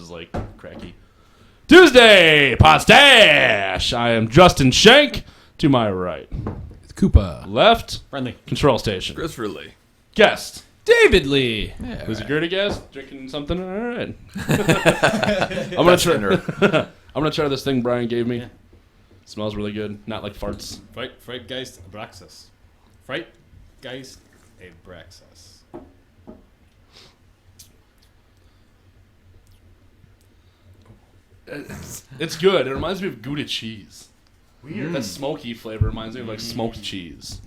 is like cracky. Tuesday, Podstache. I am Justin Shank. To my right. Koopa. Left. Friendly. Control station. Christopher Lee. Guest. David Lee. Yeah, who's a good guest? Drinking something? All right. I'm gonna try this thing Brian gave me. Yeah. Smells really good. Not like farts. Frightgeist Abraxas. Frightgeist Abraxas. It's good. It reminds me of Gouda cheese. Weird. That smoky flavor reminds me of like smoked cheese.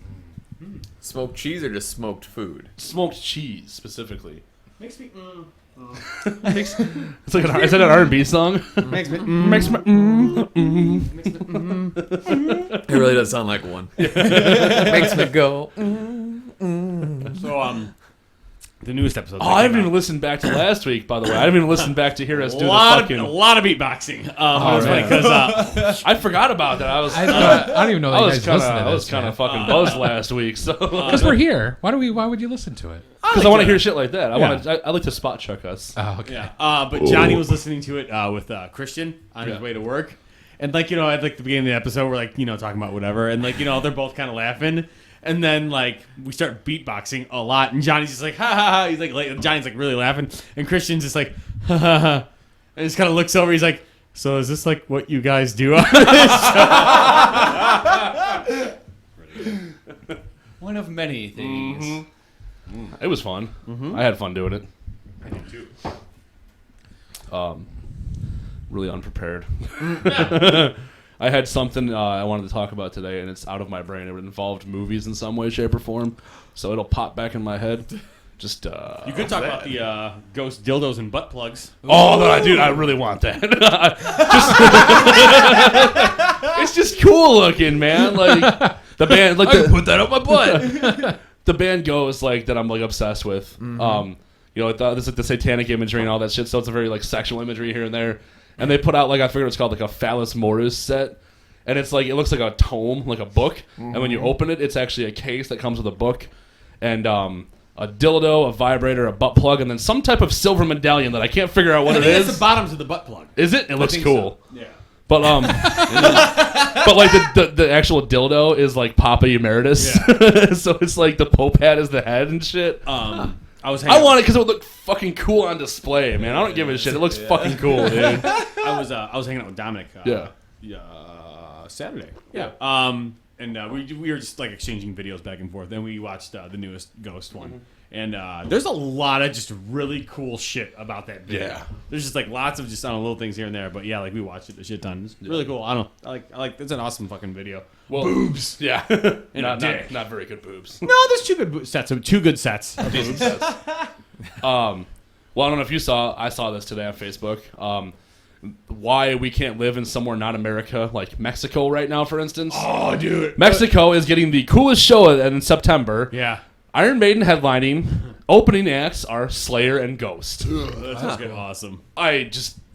Smoked cheese or just smoked food? Smoked cheese specifically. Makes me. It's like is that an R&B song? Makes me. Makes me. It really does sound like one. Makes me go. So the newest episode. Oh, I haven't even listened back to last week. By the way, I haven't even listened back to hear us do the fucking. A lot of beatboxing. Because I forgot about that. I don't even know that you guys listen to this. I was kind of fucking buzzed last week. So because we're here, why would you listen to it? Because I want to hear shit like that. I like to spot check us. Oh, okay. Yeah. But Johnny was listening to it with Christian on his way to work, and at the beginning of the episode, we're talking about whatever, and they're both kind of laughing. And then, we start beatboxing a lot, and Johnny's just like, ha, ha, ha. He's Johnny's, really laughing, and Christian's just like, ha, ha, ha. And just kind of looks over, he's like, so is this, what you guys do on this show? One of many things. Mm-hmm. It was fun. Mm-hmm. I had fun doing it. I do, too. Really unprepared. I had something I wanted to talk about today, and it's out of my brain. It involved movies in some way, shape, or form, so it'll pop back in my head. Just you could talk about the ghost dildos and butt plugs. Oh, no, dude, I really want that. It's just cool looking, man. The band, put that up my butt. The band Ghost, that I'm obsessed with. Mm-hmm. There's the satanic imagery and all that shit. So it's a very sexual imagery here and there. And they put out I figured it's called a phallus mortis set, and it's it looks like a tome, like a book. Mm-hmm. And when you open it, it's actually a case that comes with a book, and a dildo, a vibrator, a butt plug, and then some type of silver medallion that I can't figure out what it is. It's the bottoms of the butt plug. Is it? It looks cool. So. Yeah. But the actual dildo is Papa Emeritus, yeah. So it's the Pope hat is the head and shit. I want it because it would look fucking cool on display, man. I don't give a shit. It looks fucking cool, dude. I was hanging out with Dominic. Saturday. Yeah. And we were just exchanging videos back and forth. Then we watched the newest Ghost one. Mm-hmm. And there's a lot of just really cool shit about that video. Yeah. There's just lots of just little things here and there. But yeah, we watched it a shit ton. It's really cool. I like it's an awesome fucking video. Well, boobs. Yeah. not very good boobs. No, there's two good sets of boobs. Well, I don't know if you saw. I saw this today on Facebook. Why we can't live in somewhere not America, like Mexico right now, for instance. Oh, dude. Mexico is getting the coolest show in September. Yeah. Iron Maiden headlining. Opening acts are Slayer and Ghost. That sounds good. Awesome.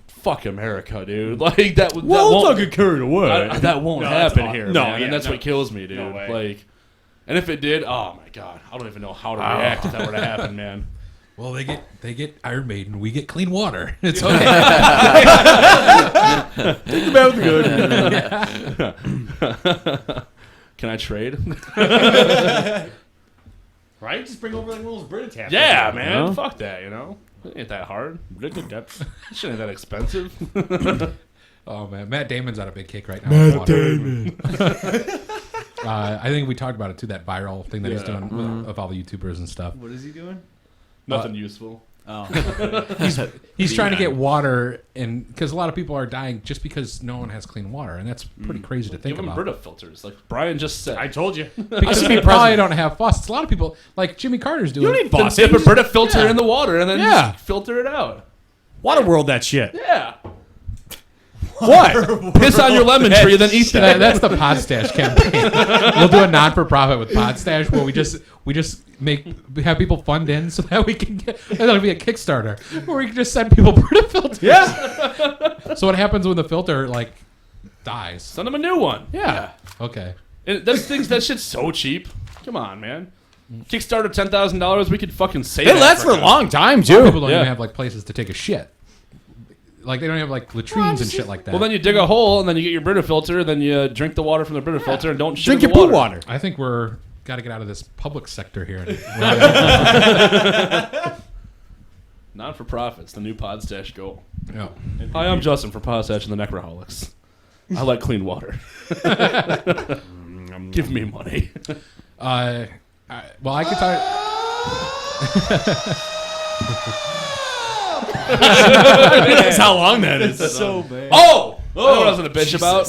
Fuck America, dude. Don't get carried away. That won't happen here, no, man. yeah, and that's what kills me, dude. No way. And if it did, oh my god, I don't even know how to react if that were to happen, man. Well, they get Iron Maiden. We get clean water. It's okay. Think about the good. Can I trade? Right? Just bring over one of those Brita taps. Yeah, man. Fuck that, It ain't that hard. Brita taps. Shit ain't that expensive. Oh, man. Matt Damon's on a big kick right now. Matt Damon. I think we talked about it, too, that viral thing that he's doing of all the YouTubers and stuff. What is he doing? Nothing useful. Oh. He's trying to get water, and because a lot of people are dying just because no one has clean water, and that's pretty crazy to think Give them about. Brita filters, like Brian just said. I told you. Because people probably don't have faucets. A lot of people, like Jimmy Carter's doing. You don't need Then faucets. dip a Brita filter in the water and then just filter it out. Waterworld that shit. Yeah. What? Piss on your lemon tree and then eat that. That's the Podstache campaign. We'll do a non-for-profit with Podstache where we just have people fund in so that we can get. That'll be a Kickstarter where we can just send people Brita filters. Yeah. So what happens when the filter dies? Send them a new one. Yeah. Okay. And that shit's so cheap. Come on, man. Kickstarter $10,000. We could fucking save. It lasts for a long time A lot of too. people don't even have places to take a shit. Like they don't have like latrines and shit like that. Well, then you dig a hole and then you get your Brita filter, then you drink the water from the Brita filter and don't shit Drink in your the poo water. I think we're got to get out of this public sector here. Not for profits, the new Podstache goal. No. Hi, I'm Justin for Podstache and the Necroholics. I like clean water. Give me money. Well, I could talk. That's how long that is. So bad. Oh! You know what I was going to bitch about?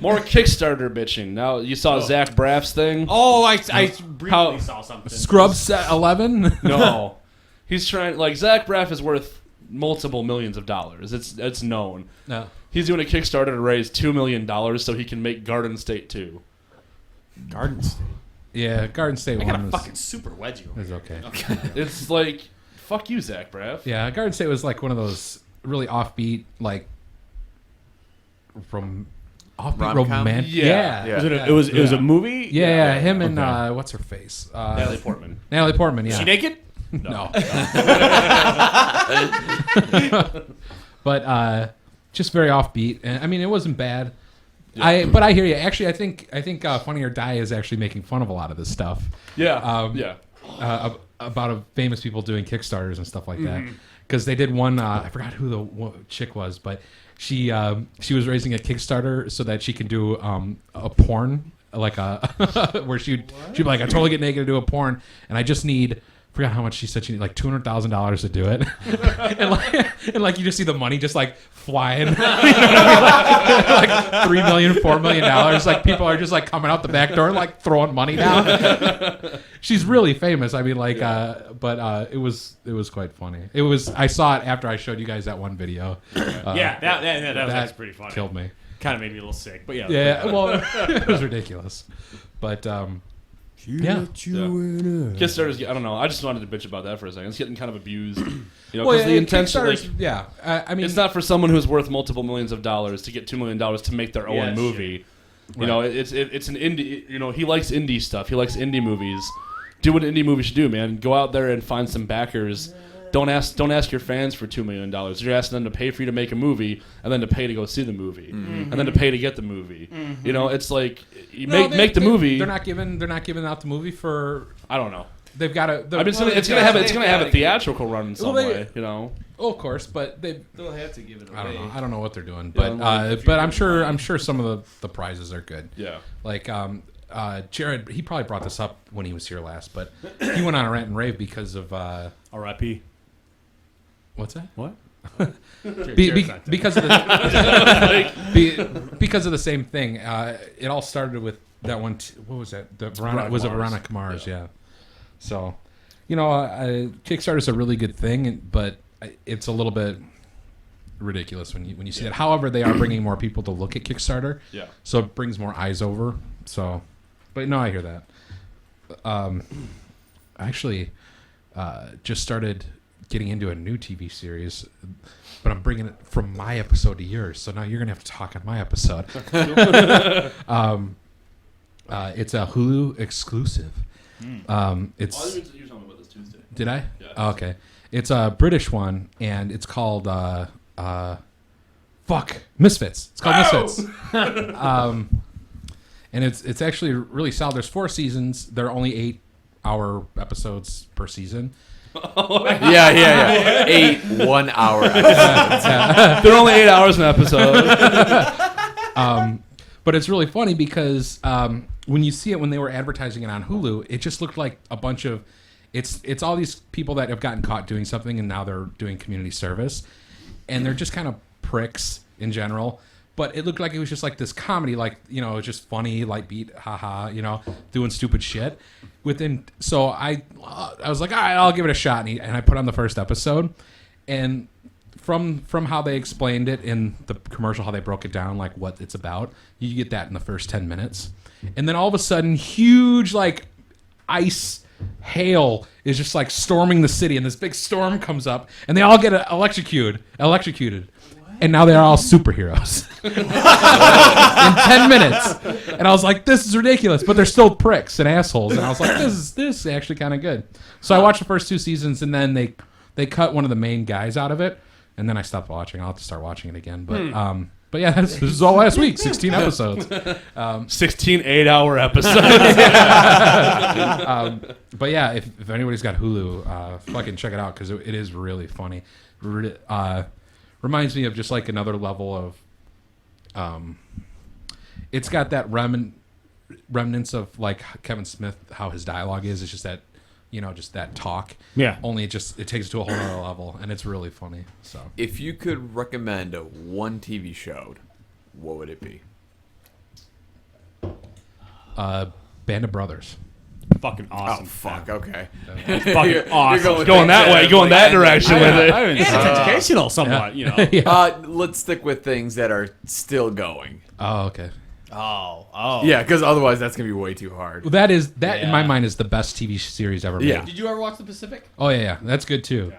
More Kickstarter bitching. Now, you saw Zach Braff's thing? Oh, I briefly saw something. Scrub set 11. No. He's trying, like, Zach Braff is worth multiple millions of dollars. It's known. No. He's doing a Kickstarter to raise $2 million so he can make Garden State 2. Garden State. Yeah, Garden State I got one a fucking super wedgie over is here. okay. It's like, fuck you, Zach Braff. Yeah, Garden State was like one of those really offbeat, like Rom-com? romantic. Yeah. Yeah. Was it was a movie? Yeah, him and Okay. what's her face? Natalie Portman. Natalie Portman. Yeah. Is she naked? No. But just very offbeat. And I mean, it wasn't bad. Yeah. But I hear you. Actually, I think Funny or Die is actually making fun of a lot of this stuff. Yeah. Yeah. About famous people doing Kickstarters and stuff like that. Mm-hmm. Because they did one. I forgot who the chick was, but she was raising a Kickstarter so that she can do a porn, like a where she'd be like, I totally get naked to do a porn, and I just need. Forgot how much she said she needed, like $200,000 to do it, and like you just see the money just like flying, you know what I mean? like $3 million, $4 million, like people are just like coming out the back door like throwing money down. She's really famous. I mean, like, but it was quite funny. It was. I saw it after I showed you guys that one video. Yeah, that was actually pretty funny. Killed me. Kind of made me a little sick, but yeah. Yeah, well, it was ridiculous, but yeah. Kickstarter's, I don't know. I just wanted to bitch about that for a second. It's getting kind of abused. You know, Well, because the intention, Kickstarter's- like, yeah. I mean, it's not for someone who's worth multiple millions of dollars to get $2 million to make their own Yeah, movie. You know, it's an indie. You know, he likes indie stuff. He likes indie movies. Do what an indie movie should do, man. Go out there and find some backers. Don't ask your fans for $2 million. You're asking them to pay for you to make a movie, and then to pay to go see the movie, and then to pay to get the movie. You know, it's like you make the movie. They're not giving out the movie for. I don't know. They've got to. I mean, it's gonna have a theatrical run in some way. You know. Oh, of course, but they'll have to give it away. I don't know. I don't know what they're doing, Yeah, but I'm sure some of the prizes are good. Yeah. Like Jared, he probably brought this up when he was here last, but he went on a rant and rave because of R.I.P. what's that? What? Because of the because of the same thing. It all started with that one. What was that? Veronica Mars. Yeah. So, you know, Kickstarter's a really good thing, but it's a little bit ridiculous when you see that. However, they are bringing more people to look at Kickstarter. Yeah. So it brings more eyes over. So, but no, I hear that. I actually just started getting into a new TV series, but I'm bringing it from my episode to yours. So now you're gonna have to talk on my episode. It's a Hulu exclusive. It's. You told me about this Tuesday. Did I? Yeah. Oh, okay. It's a British one, and it's called Misfits. It's called Misfits. And it's actually really solid. There's 4 seasons. They're only 8-hour episodes per season. Yeah. 8 1-hour episodes. They're only 8 hours an episode. But it's really funny because when you see it when they were advertising it on Hulu, it just looked like a bunch of it's all these people that have gotten caught doing something and now they're doing community service, and they're just kind of pricks in general. But it looked like it was just like this comedy, like, you know, it's just funny, light beat, haha, you know, doing stupid shit. So I was like, all right, I'll give it a shot, and I put on the first episode, and from how they explained it in the commercial, how they broke it down, like what it's about, you get that in the first 10 minutes, and then all of a sudden, huge like ice hail is just like storming the city, and this big storm comes up, and they all get electrocuted. And now they're all superheroes in 10 minutes. And I was like, this is ridiculous. But they're still pricks and assholes. And I was like, this is actually kind of good. So I watched the first 2 seasons, and then they cut one of the main guys out of it and then I stopped watching. I'll have to start watching it again. But yeah, this is all last week. 16 episodes. 16 8-hour episodes. But yeah, if anybody's got Hulu, fucking check it out because it is really funny. Reminds me of just like another level of. It's got that remnants of like Kevin Smith, how his dialogue is. It's just that, just that talk. Yeah. Only it takes it to a whole other level, and it's really funny. So If you could recommend one TV show, what would it be? Band of Brothers. Fucking awesome. Oh, fuck. Okay. Fucking awesome. Going that way, going that direction with it. It's educational somewhat, Let's stick with things that are still going. Oh, okay. Oh. Yeah, because otherwise that's going to be way too hard. Well, that in Yeah. my mind is the best TV series ever made. Yeah. Did you ever watch The Pacific? Oh yeah, that's good too.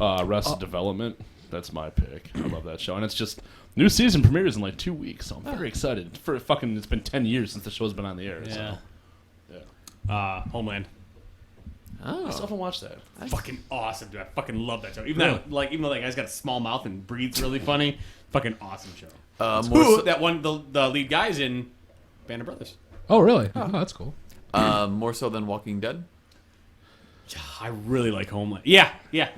Arrested Development. That's my pick. I love that show, and it's just new season premieres in like 2 weeks, so I'm very excited. It's been 10 years since the show's been on the air. Yeah. So. Homeland. I still haven't watched that. Fucking awesome, dude. I fucking love that show. Even though that guy's got a small mouth and breathes really funny. Fucking awesome show. That one, the lead guy's in Band of Brothers. Oh really? Oh, that's cool. More so than Walking Dead? I really like Homeland. Yeah. Fuck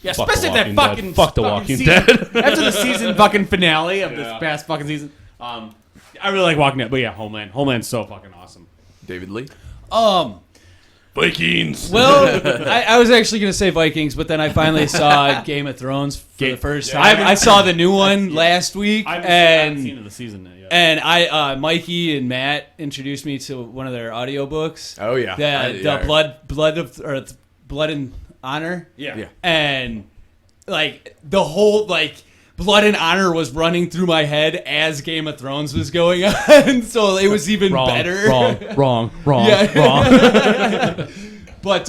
Especially The that Walking fucking Dead. Fuck The fucking Walking season, Dead. after the season fucking finale of this Yeah. past fucking season. I really like Walking Dead, but yeah, Homeland. Homeland's so fucking awesome. David Lee? Vikings. Well, I was actually going to say Vikings, but then I finally saw Game of Thrones for the first time. I saw the new one last week, I haven't seen and the season yet. and Mikey and Matt introduced me to one of their audiobooks. Oh, yeah. The Blood and Honor. Yeah. And like the whole Blood and Honor was running through my head as Game of Thrones was going on, so it was even better. Wrong. Yeah. But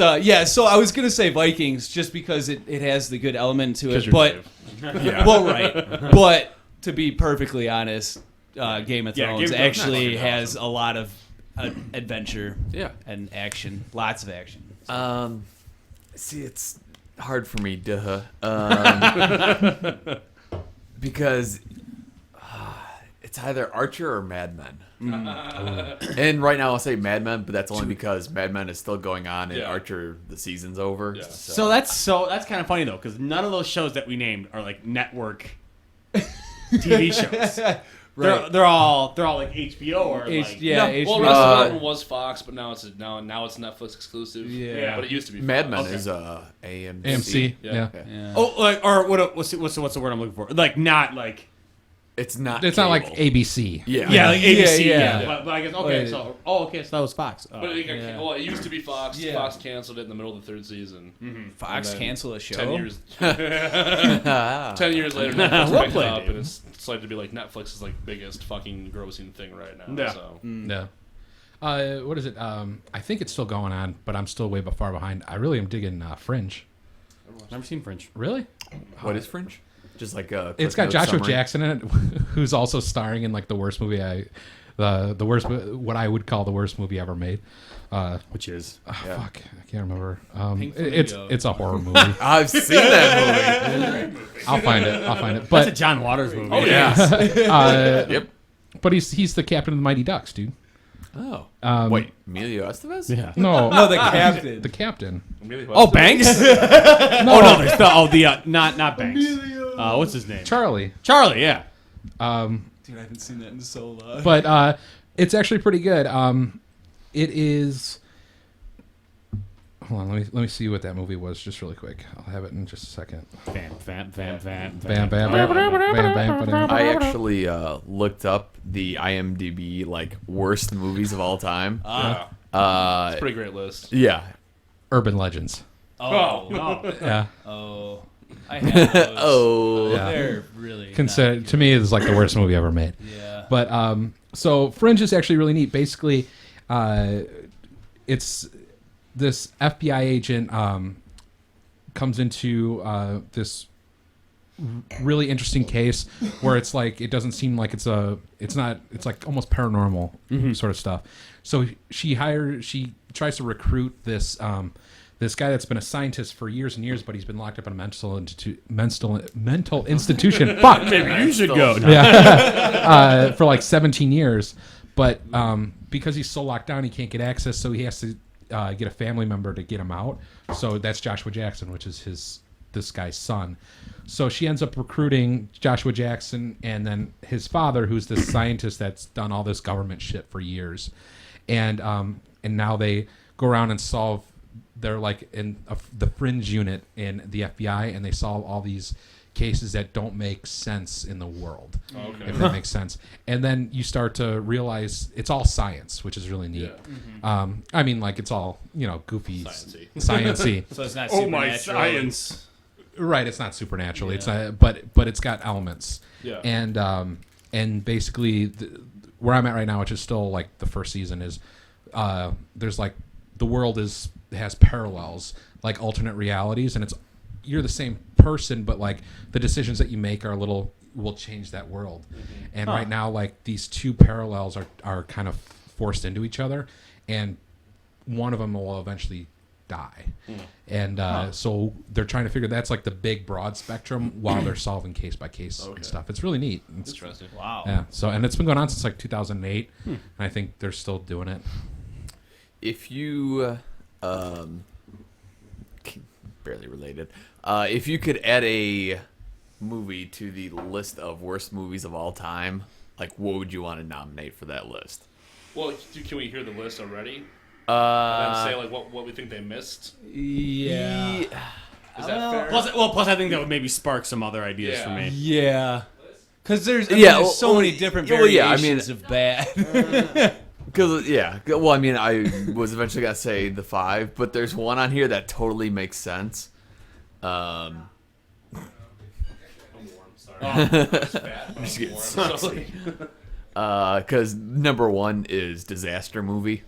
so I was gonna say Vikings just because it has the good element to it. But well, right. But to be perfectly honest, Game of Thrones actually has a lot of adventure and action, lots of action. See, it's hard for me, because it's either Archer or Mad Men. And right now I'll say Mad Men, but that's only because Mad Men is still going on and Archer, the season's over. Yeah. So that's kind of funny though, because none of those shows that we named are like network TV shows. Right. They're all like HBO or like HBO. Well, Arrested Development was Fox, but now it's Netflix exclusive. Yeah. But it used to be Mad Men Fox. is AMC. AMC. Yeah. Yeah. what's the word I'm looking for? Like not like It's not. It's not like cable. ABC. Yeah. like ABC. Yeah. But I guess Wait. so that was Fox. But it used to be Fox. Yeah. Fox canceled it in the middle of the third season. Fox And then cancel a show. 10 years. 10 years later, Netflix Well picked it played, up, David. and it's slated to be like Netflix's like biggest fucking grossing thing right now. Yeah. So. Yeah. What is it? I think it's still going on, but I'm still way far behind. I really am digging Fringe. Never seen Fringe. Really? What is Fringe? Just like a. It's got Cliff Notes Joshua summary? Jackson in it, who's also starring in like the worst movie the worst, what I would call the worst movie ever made. Which is Fuck, I can't remember. Pink It's Flamingo. it's a horror movie. I've seen that movie. I'll find it. that's a But John Waters movie. Oh yeah. Yep. but he's the captain of the Mighty Ducks, dude. Oh. Um, Wait, Emilio Estevez? Yeah. No, No, the captain. the captain. Oh, Banks? No, there's not Banks. What's his name? Charlie. Charlie. Yeah. Dude, I haven't seen that in so long. But it's actually pretty good. It is. Hold on, let me see what that movie was just really quick. I'll have it in just a second. Bam. I actually looked up the IMDb like worst movies of all time. It's a pretty great list. Yeah. Urban Legends. Oh. Yeah. Oh, I have those. Oh. Yeah. They're really Consider not to me it's like the worst movie ever made. good. Yeah. But so Fringe is actually really neat. Basically, it's this FBI agent comes into this really interesting case where it's like it doesn't seem like it's like almost paranormal sort of stuff. So she tries to recruit this this guy that's been a scientist for years and years, but he's been locked up in a mental institution. Fuck. Maybe you should go. For like 17 years. But because he's so locked down, he can't get access, so he has to get a family member to get him out. So that's Joshua Jackson, which is this guy's son. So she ends up recruiting Joshua Jackson and then his father, who's this scientist that's done all this government shit for years. And now they go around and solve. They're like in the Fringe unit in the FBI, and they solve all these cases that don't make sense in the world. Okay. If that makes sense. And then you start to realize it's all science, which is really neat. Yeah. I mean, like, it's all, goofy, Sciencey. So it's not Oh supernatural. my science! Right, it's not supernatural. Yeah. It's but it's got elements. Yeah. And basically where I'm at right now, which is still like the first season, is there's like the world has parallels, like alternate realities, and you're the same person, but like the decisions that you make will change that world. And right now, like, these two parallels are kind of forced into each other, and one of them will eventually die. And so they're trying to figure that's like the big broad spectrum while they're solving case by case and stuff. It's really neat. It's Interesting. Wow. Yeah. So, and it's been going on since like 2008, and I think they're still doing it. If you barely related, if you could add a movie to the list of worst movies of all time, like, what would you want to nominate for that list? Well, can we hear the list already? And then say like what we think they missed. Yeah. Is that fair? Plus, I think that would maybe spark some other ideas for me. Yeah. Because there's so many different well, variations of bad. Because well, I mean, I was eventually gonna say the 5, but there's one on here that totally makes sense. I'm warm. Sorry. Just getting saucy. Because number 1 is disaster movie,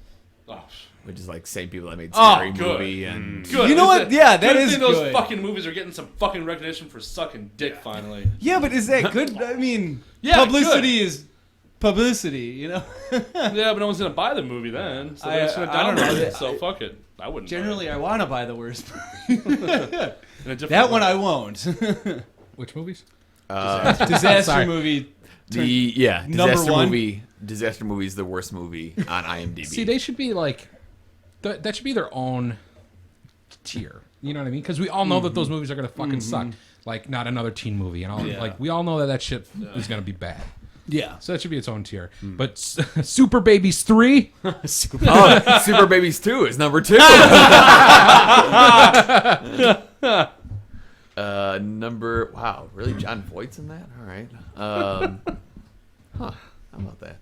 which is like same people that made Scary Movie and Good. You know what? Yeah, that is those good. fucking movies are getting some fucking recognition for sucking dick finally. Yeah, but is that good? I mean, Yeah, publicity is publicity, Yeah, but no one's gonna buy the movie then. So they're just gonna I don't download know. it. So fuck it. I wouldn't. Generally, I want to buy the worst. In a different That one way. I won't. Which movies? Disaster Sorry. movie. disaster one. movie. Disaster movie is the worst movie on IMDb. See, they should be like, that should be their own tier. You know what I mean? Because we all know that those movies are gonna fucking suck. Like, not another teen movie, and all. Yeah. Like, we all know that shit is gonna be bad. Yeah. So that should be its own tier. But Super Babies 3. Super Babies 2 is number 2. Wow, really? John Voight's in that? All right. How about that?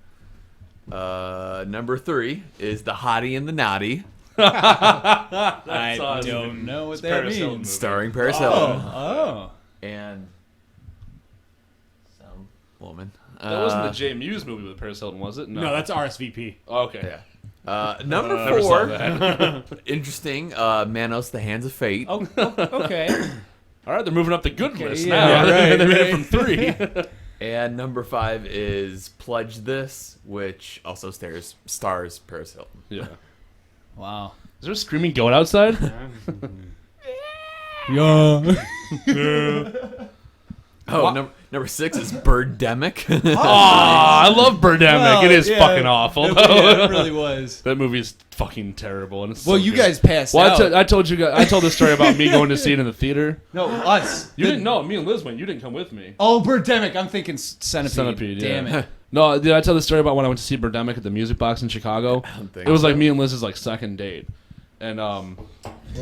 Number 3 is The Hottie and the Naughty, I awesome. don't know what It's that Paris Hilton means. movie. starring Paris Hilton Oh. and some woman. That wasn't the J Muse movie with Paris Hilton, was it? No, that's RSVP. Okay. Yeah. Number Never saw 4, that. interesting. Manos: The Hands of Fate. Oh, okay. All right, they're moving up the good list yeah, now. right, They made it from 3. And number 5 is Pledge This, which also stars Paris Hilton. Yeah. Wow. Is there a screaming goat outside? Yeah. Oh, number 6 is Birdemic. I love Birdemic. It is fucking awful. Yeah, it really was. That movie is fucking terrible. And it's Well, so you good. guys passed Well, out. I told you guys. I told this story about me going to see it in the theater. No, us. You didn't know. Me and Liz went. You didn't come with me. Oh, Birdemic. I'm thinking Centipede. Centipede, Damn yeah. it. No, did I tell the story about when I went to see Birdemic at the Music Box in Chicago? don't think It was like so. me and Liz's like second date, and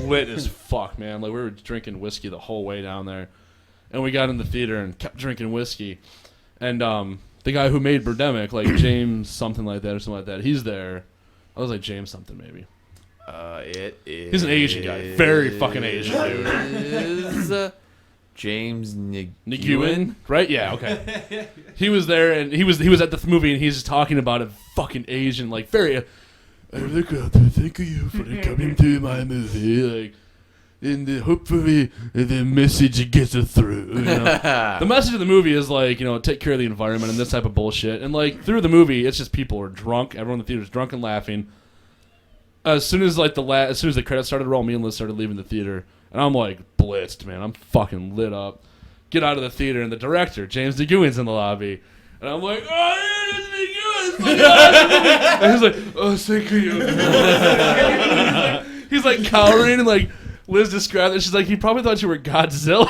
lit as fuck, man. Like, we were drinking whiskey the whole way down there, and we got in the theater and kept drinking whiskey, and the guy who made Birdemic, like James something like that or something like that, he's there. I was like James something maybe. It is. He's an Asian guy, very fucking Asian dude. Is James Nguyen, right? Yeah, okay. He was there, and he was at the movie, and he's just talking about a fucking Asian, like, very. I look up to thank you for coming to my movie, like, and hopefully the message gets through. You know? The message of the movie is like, take care of the environment and this type of bullshit. And like through the movie, it's just people are drunk. Everyone in the theater is drunk and laughing. as soon as the credits started rolling, me and Liz started leaving the theater, and I'm like blitzed, man. I'm fucking lit up. Get out of the theater, and the director, James DeGuin's in the lobby, and I'm like, oh, James DeGuin, and he's like, oh, thank you. He's like cowering, and like Liz described it. She's like, he probably thought you were Godzilla.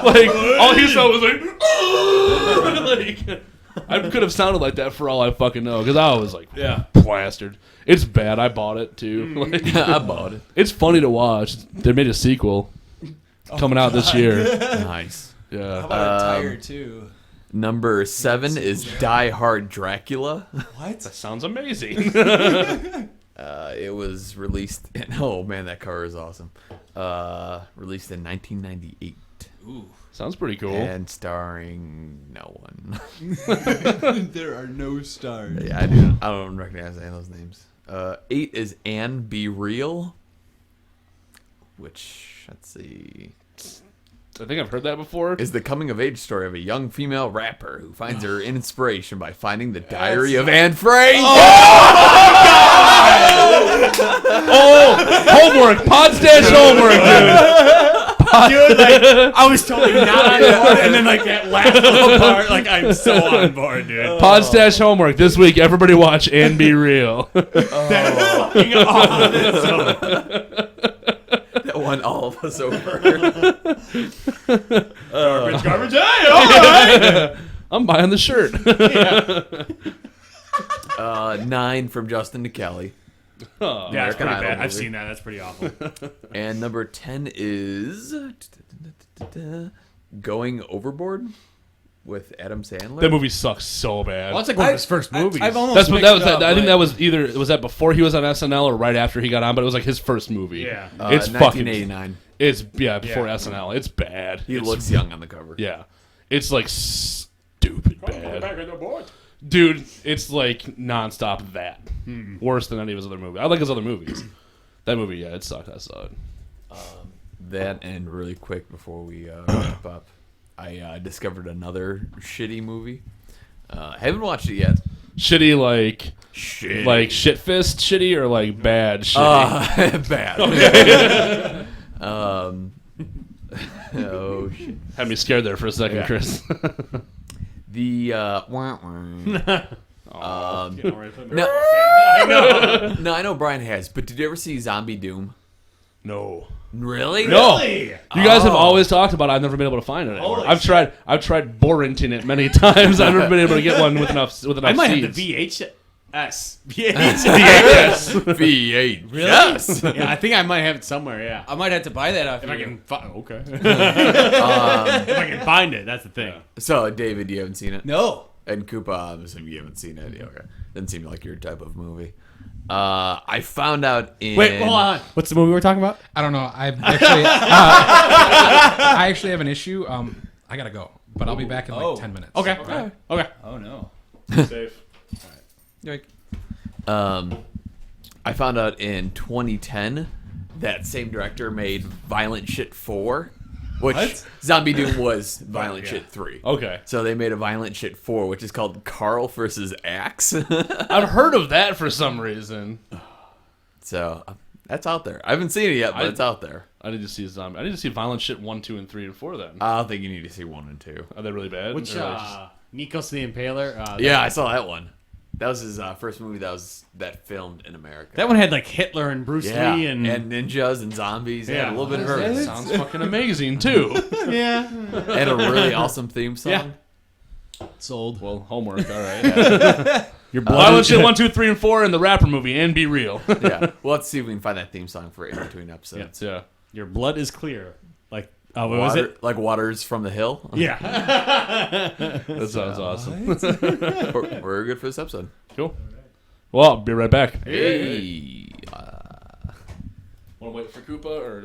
Like all he saw was like, oh! Like. I could have sounded like that for all I fucking know, because I was like, plastered. It's bad. I bought it too. Like, I bought it. It's funny to watch. They made a sequel coming out this year. Nice. Yeah. How about a tire too? Number 7 is Die Hard Dracula. What? That sounds amazing. It was released in, oh man, that cover is awesome. Released in 1998. Ooh. Sounds pretty cool. And starring no one. There are no stars. Yeah, I don't recognize any of those names. 8 is Anne Be Real, which, let's see, I think I've heard that before. is the coming-of-age story of a young female rapper who finds her inspiration by finding the diary of Anne Frank. Oh, homework. Podstache homework, dude. Dude, like, I was totally not on board, and then like that last little part, like I'm so on board, dude. Podstache homework this week. Everybody watch and Be Real. That's fucking awesome. That won all of us over. Garbage, hey, all right. I'm buying the shirt. 9 from Justin to Kelly. Oh, Yeah, that's American pretty Idol bad. I've movie. seen that. That's pretty awful. And number 10 is Going Overboard with Adam Sandler. that movie sucks so bad. Well, that's like one of his first movies. I've almost That's what mixed that was. up, I think like- that was either was that before he was on SNL or right after he got on, but it was like his first movie. Yeah. It's fucking. 1989. It's before SNL. It's bad. He It's- looks young on the cover. Yeah, it's like stupid bad. Dude, it's like nonstop that. Worse than any of his other movies. I like his other movies. That movie, yeah, it sucked. I saw it. That, and really quick before we wrap up, I discovered another shitty movie. Haven't watched it yet. Shitty, like Shit. like shit fist shitty or like bad shitty. Bad. Oh shit. Had me scared there for a second, Yeah. Chris. The wah, wah. No. No, I know Brian has, but did you ever see Zombie Doom? No. Really? No. Really? You guys have always talked about it. I've never been able to find it anymore. Holy I've tried Borrenting it many times. I've never been able to get one with enough I might seeds. have the VHS. VHS. V8. Really? Yes. Yeah, I think I might have it somewhere. Yeah. I might have to buy that off If you. I can okay. If I can find it, that's the thing. So, David, you haven't seen it? No. And Koopa, I'm assuming you haven't seen it. Yeah, okay. Doesn't seem like your type of movie. I found out in... Wait, hold on. What's the movie we're talking about? I don't know. I actually have an issue. I gotta go, but I'll be back in like 10 minutes. Okay. Okay. Oh no. Safe. I found out in 2010 that same director made Violent Shit 4, which Zombie Doom was Violent Shit 3. Okay. So they made a Violent Shit 4, which is called Carl vs. Axe. I've heard of that for some reason. So that's out there. I haven't seen it yet, but it's out there. I need to see Zombie. I need to see Violent Shit 1, 2, and 3, and 4 then. I don't think you need to see 1 and 2. Are they really bad? Which Or like just- Nikos the Impaler? Yeah, I saw that one. That was his first movie that filmed in America. That one had like Hitler and Bruce Lee and ninjas and zombies. Yeah. Yeah, a little bit of everything. sounds fucking amazing too. yeah. And a really awesome theme song. Yeah. Sold. Well, homework. All right. Your Violent Shit 1, 2, 3, and 4, and the rapper movie, and Be Real. Yeah. We'll have to see if we can find that theme song for in between episodes. Yeah. Your blood is clear. Like what was Water, it? like Waters from the Hill. Yeah. That sounds awesome. We're good for this episode. Cool. Well, I'll be right back. Hey. Want to wait for Koopa or?